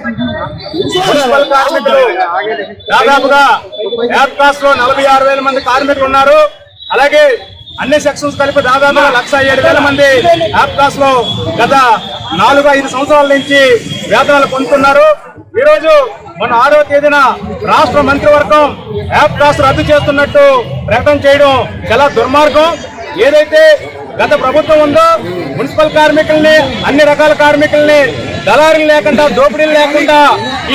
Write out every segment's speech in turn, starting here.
Municipal కార్మికులు దాదాపుగా యాప్కాస్ లో 46,000 మంది కార్మికులు ఉన్నారు. అలాగే అన్ని సెక్షన్స్ కలిపి దాదాపుగా 1,07,000 మంది యాప్కాస్ లో గత 4-5 సంవత్సరాల నుంచి వేతనాలు పొందుతున్నారు. ఈ రోజు మన 6వ తేదీన రాష్ట్ర మంత్రివర్గం యాప్కాస్ రద్దు చేస్తున్నట్టు ప్రకటన చేయడం చాలా దుర్మార్గం. ఏదైతే గత ప్రభుత్వం ఉందో మున్సిపల్ కార్మికుల్ని, అన్ని రకాల కార్మికుల్ని దళారీలు లేకుండా, దోపిడీలు లేకుండా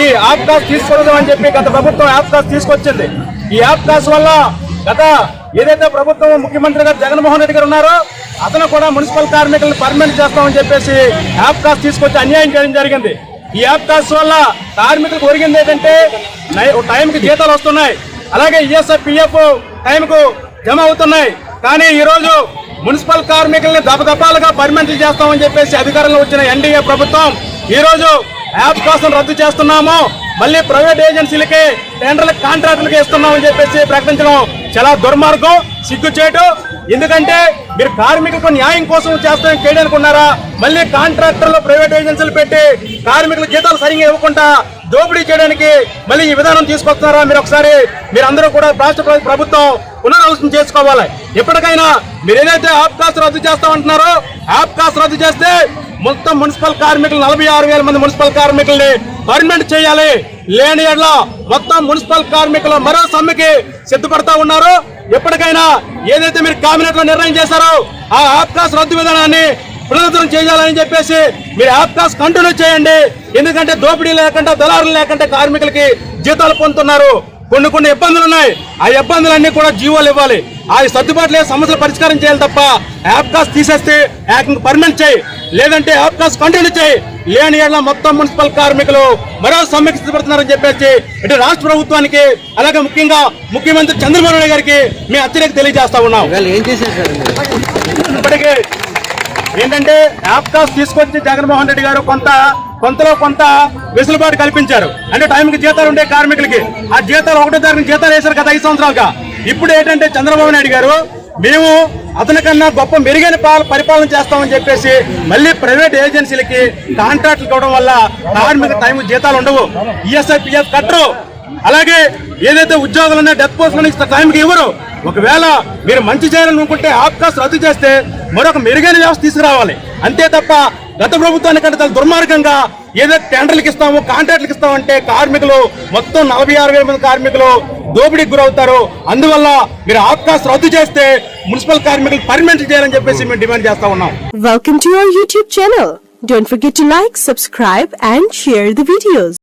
ఈ యాప్కాస్ తీసుకొద్దాం అని చెప్పి గత ప్రభుత్వం యాప్కాస్ తీసుకొచ్చింది. ఈ యాప్కాస్ వల్ల గత ఏదైతే ప్రభుత్వం ముఖ్యమంత్రి గారు జగన్మోహన్ రెడ్డి గారు ఉన్నారో అతను కూడా మున్సిపల్ కార్మికులను పర్మనెంట్ చేస్తామని చెప్పేసి యాప్కాస్ తీసుకొచ్చి అన్యాయం చేయడం జరిగింది. ఈ యాప్కాస్ వల్ల కార్మికులకు ఒరిగింది ఏంటంటే టైంకి జీతాలు వస్తున్నాయి, అలాగే ఈఎస్ఐ పిఎఫ్ టైంకు జమ అవుతున్నాయి. కానీ ఈ రోజు మున్సిపల్ కార్మికుల్ని దపదపాలుగా పర్మనెంట్ చేస్తామని చెప్పేసి అధికారంలో వచ్చిన ఎన్డీఏ ప్రభుత్వం ఈ రోజు యాప్కాస్ రద్దు చేస్తున్నాము, మళ్ళీ ప్రైవేట్ ఏజెన్సీలకి, టెండర్లకు, కాంట్రాక్టులకి ఇస్తున్నామని చెప్పేసి ప్రకటించడం చాలా దుర్మార్గం, సిగ్గుచేటు. ఎందుకంటే మీరు కార్మికులకు న్యాయం కోసం చేయడానికి ఉన్నారా? మళ్ళీ కాంట్రాక్టర్లు, ప్రైవేట్ ఏజెన్సీలు పెట్టి కార్మికుల జీతాలు సరిగ్గా ఇవ్వకుండా దోపిడీ చేయడానికి మళ్ళీ ఈ విధానం తీసుకొస్తున్నారా? మీరందరూ కూడా రాష్ట్ర ప్రభుత్వం పునరాలోచన చేసుకోవాలి. ఎప్పటికైనా మీరు ఏదైతే యాప్కాస్ రద్దు చేస్తామంటున్నారో యాప్కాస్ రద్దు చేస్తే మొత్తం మున్సిపల్ కార్మికులు 46,000 మంది మున్సిపల్ కార్మికుల్ని పర్మనెంట్ చేయాలి. లేని ఎడ్ల మొత్తం మున్సిపల్ కార్మికులు మరో సమ్మెకి సిద్ధపడతా ఉన్నారు. ఎప్పటికైనా ఏదైతే మీరు కేబినెట్ లో నిర్ణయం చేశారో ఆ యాప్కాస్ రద్దు విధానాన్ని పునరుద్ధరణ చేయాలని చెప్పేసి మీరు యాప్కాస్ కంటిన్యూ చేయండి. ఎందుకంటే దోపిడీ లేకుండా, దళారులు లేకుండా కార్మికులకి జీతాలు పొందుతున్నారు. కొన్ని ఇబ్బందులు ఉన్నాయి, ఆ ఇబ్బందులన్నీ కూడా జీవోలు ఇవ్వాలి. ఆ సర్దుబాటు లేదు, సమస్యలు పరిష్కారం చేయాలి తప్ప యాప్కాస్ తీసేస్తే పర్మనెంట్ చేయి, లేదంటే యాప్కాస్ కంటిన్యూ చేయి. లేని ఏళ్ళ మొత్తం మున్సిపల్ కార్మికులు మరో సమ్మెకి సిద్ధపడుతున్నారని చెప్పేసి ఇటు రాష్ట్ర ప్రభుత్వానికి, అలాగే ముఖ్యంగా ముఖ్యమంత్రి చంద్రబాబు నాయుడు గారికి మీ హెచ్చరిక తెలియజేస్తా ఉన్నాం. ఇప్పటికే ఏంటంటే యాప్కాస్ తీసుకొచ్చి జగన్మోహన్ రెడ్డి గారు కొంతలో కొంత వెసులుబాటు కల్పించారు. అంటే టైంకి జీతాలు ఉండే కార్మికులకి ఆ జీతాలు 1వ తారీఖున జీతాలు వేశారు గత 5 సంవత్సరాలుగా. ఇప్పుడు ఏంటంటే చంద్రబాబు నాయుడు గారు మేము అతనికన్నా గొప్ప మెరుగైన పరిపాలన చేస్తామని చెప్పేసి మళ్ళీ ప్రైవేట్ ఏజెన్సీలకి కాంట్రాక్టులు ఇవ్వడం వల్ల కార్మిక టైం జీతాలు ఉండవు, ఈఎస్ఐ పిఎఫ్ కట్టరు. అలాగే ఏదైతే ఉద్యోగులున్నా డెత్ పోస్ట్ టైంకి ఇవ్వరు. ఒకవేళ మీరు మంచి చేయాలనుకుంటే యాప్కాస్ రద్దు చేస్తే మరొక మెరుగైన వ్యవస్థ తీసుకురావాలి. అంతే తప్ప గత ప్రభుత్వానికంటే చాలా దుర్మార్గంగా ఏదైతే టెండర్లకు ఇస్తామో, కాంట్రాక్టులకు ఇస్తామంటే కార్మికులు మొత్తం 46,000 మంది కార్మికులు దోపిడీకి గురవుతారు. అందువల్ల మీరు యాప్కాస్ రద్దు చేస్తే మున్సిపల్ కార్మికులు పర్మనెంట్ చేయాలని చెప్పేసి మేము డిమాండ్ చేస్తా ఉన్నాం. Welcome to our YouTube channel. Don't forget to like, subscribe and share the videos.